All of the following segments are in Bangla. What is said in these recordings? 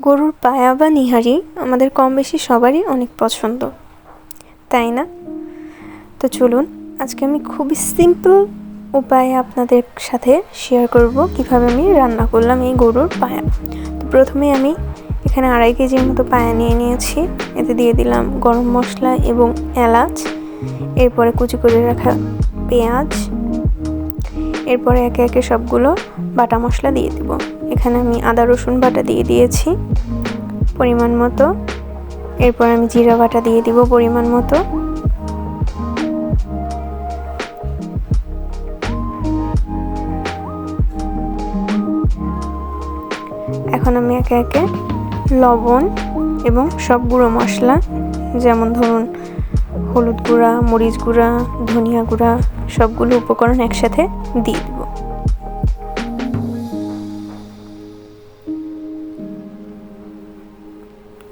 গরুর পায়া বা নিহারি আমাদের কম বেশি সবারই অনেক পছন্দ, তাই না? তো চলুন আজকে আমি খুবই সিম্পল উপায়ে আপনাদের সাথে শেয়ার করব কিভাবে আমি রান্না করলাম এই গরুর পায়া। তো প্রথমে আমি এখানে 2.5 কেজির মতো পায়া নিয়েছি। এতে দিয়ে দিলাম গরম মশলা এবং এলাচ, এরপরে কুচি করে রাখা পেঁয়াজ, এরপরে একে একে সবগুলো বাটা মশলা দিয়ে দিব। এখানে আমি আদা রসুন বাটা দিয়ে দিয়েছি পরিমাণ মতো, এরপর আমি জিরা বাটা দিয়ে দিব পরিমাণ মতো, এখন আমি একে একে লবণ এবং সব গুঁড়ো মশলা যেমন ধরুন হলুদ গুঁড়া, মরিচ গুঁড়া, ধনিয়া গুঁড়া সবগুলো উপকরণ একসাথে দিয়ে দিব।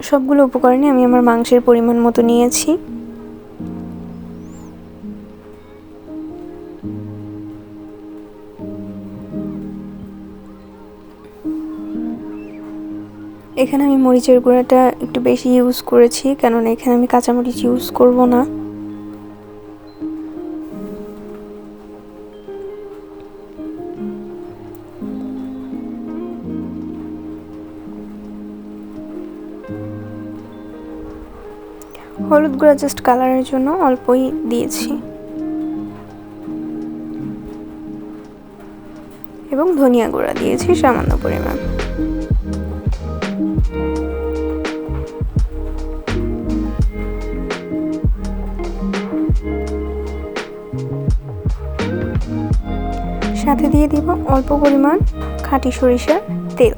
সবগুলো উপকরণে আমি আমার মাংসের পরিমাণ মতো নিয়েছি। এখানে আমি মরিচের গুঁড়াটা একটু বেশি ইউজ করেছি, কারণ এখানে আমি কাঁচামরিচ ইউজ করব না। হলুদ গুঁড়া জাস্ট কালারের জন্য অল্পই দিয়েছি, এবং ধনিয়া গুঁড়া দিয়েছি সামান্য পরিমাণ। সাথে দিয়ে দিব অল্প পরিমাণ খাঁটি সরিষার তেল।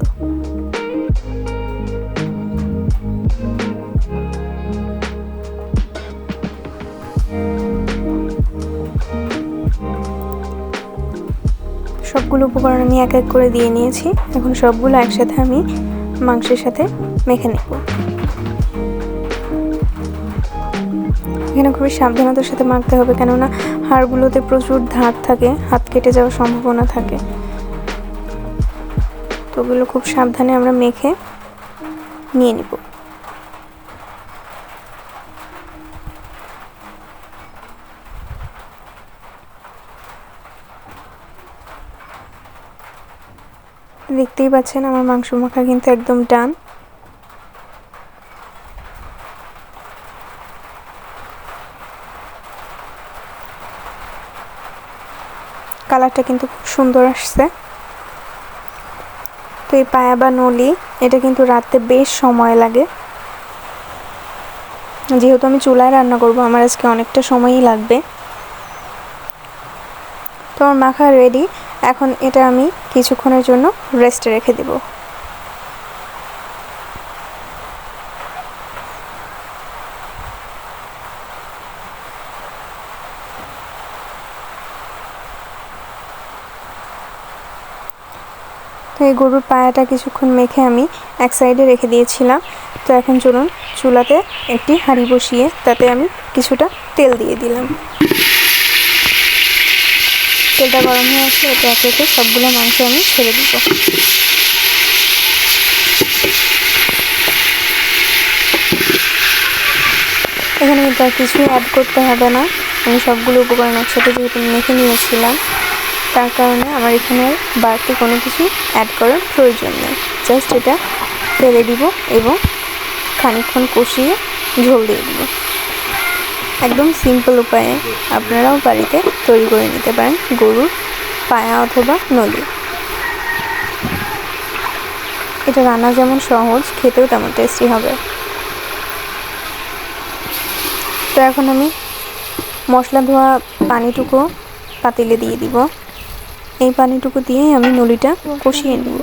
সবগুলো উপকরণ আমি এক এক করে দিয়ে নিয়েছি। এখন সবগুলো একসাথে আমি মাংসের সাথে মেখে নেব। এখানে খুবই সাবধানতার সাথে মাখতে হবে, কেননা হাড়গুলোতে প্রচুর ধার থাকে, হাত কেটে যাওয়ার সম্ভাবনা থাকে। তো ওগুলো খুব সাবধানে আমরা মেখে নিয়ে নিব। দেখতেই পাচ্ছেন আমার মাংস মাখা কিন্তু একদম ডান। কালারটা কিন্তু খুব সুন্দর আসছে। তো এই পায়া বা নলি এটা কিন্তু রাতে বেশ সময় লাগে, যেহেতু আমি চুলায় রান্না করব আমার আজকে অনেকটা সময়ই লাগবে। তো আমার মাখা রেডি। এখন এটা আমি কিছুক্ষণের জন্য রেস্টে রেখে দেব। তো এই গরুর পায়াটা কিছুক্ষণ মেখে আমি এক সাইডে রেখে দিয়েছিলাম। তো এখন চলুন চুলাতে একটি হাঁড়ি বসিয়ে তাতে আমি কিছুটা তেল দিয়ে দিলাম। তেলটা গরম হয়ে আসলে এতে একে একে সবগুলো মাংস আমি ছেড়ে দিব। এখানে কিন্তু আর কিছু অ্যাড করতে হবে না, আমি সবগুলো উপকরণ একসাথে যেহেতু মেখে নিয়েছিলাম, তার কারণে আমার এখানে বাড়তি কোনো কিছু অ্যাড করার প্রয়োজন নেই। জাস্ট এটা ফেলে দিব এবং খানিকক্ষণ কষিয়ে ঝোল দিয়ে দিব। একদম সিম্পল উপায়ে আপনারাও বাড়িতে তৈরি করে নিতে পারেন গরুর পায়া অথবা নলি। এটা রান্না যেমন সহজ, খেতেও তেমন টেস্টি হবে। তো এখন আমি মশলা ধোয়া পানিটুকু পাতিলে দিয়ে দিব। এই পানিটুকু দিয়েই আমি নলিটা কষিয়ে নেব।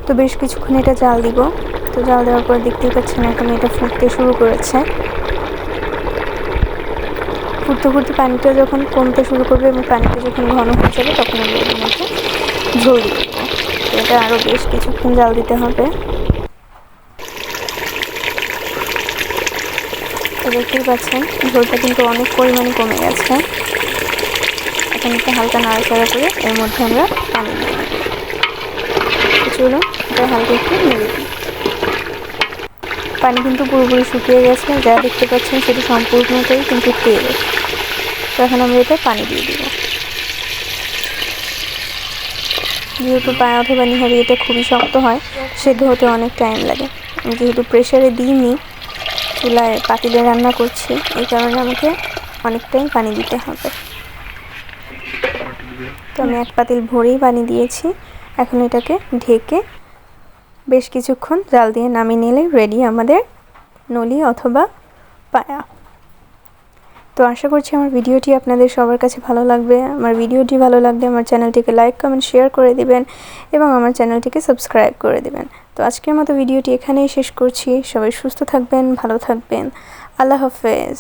তো বেশ কিছুক্ষণ এটা জাল দিব। তো জাল দেওয়ার পর দেখতেই পাচ্ছেন এখন এটা ফুটতে শুরু করেছে। ফুটতে ফুটতে পানিটা যখন কমতে শুরু করবে এবং পানিটা যখন ঘন হয়ে যাবে তখন আমরা এর মধ্যে ঝোল দিয়ে দেবো। এটা আরও বেশ কিছুক্ষণ জাল দিতে হবে। দেখতেই পাচ্ছেন ঝোলটা কিন্তু অনেক পরিমাণে কমে গেছে। এখন একটু হালকা নাড়াচাড়া করে এর মধ্যে আমরা পানি দিয়ে দেবো। চলুন এটা হালকা একটু নেড়ে দিই। পানি কিন্তু পুরোপুরি শুকিয়ে গেছে, যা দেখতে পাচ্ছেন সেটা সম্পূর্ণটাই কিন্তু তেল। তো এখন আমরা এটা পানি দিয়ে দিব। যেহেতু পায়া অথবা নিহারি এটা খুবই শক্ত হয়, সেদ্ধ হতে অনেক টাইম লাগে। আমি যেহেতু প্রেশারে দিইনি, চুলায় পাতিলে রান্না করছি, এই কারণে আমাকে অনেকটাই পানি দিতে হবে। তো আমি 1 পাতিল ভরেই পানি দিয়েছি। এখন এটাকে ঢেকে বেশ কিছুক্ষণ জাল দিয়ে নামিয়ে নিলে রেডি আমাদের নলি অথবা পায়া। তো আশা করছি আমার ভিডিওটি আপনাদের সবার কাছে ভালো লাগবে। আমার ভিডিওটি ভালো লাগলে আমার চ্যানেলটিকে লাইক, কমেন্ট, শেয়ার করে দিবেন এবং আমার চ্যানেলটিকে সাবস্ক্রাইব করে দিবেন। তো আজকের মতো ভিডিওটি এখানেই শেষ করছি। সবাই সুস্থ থাকবেন, ভালো থাকবেন। আল্লাহ হাফেজ।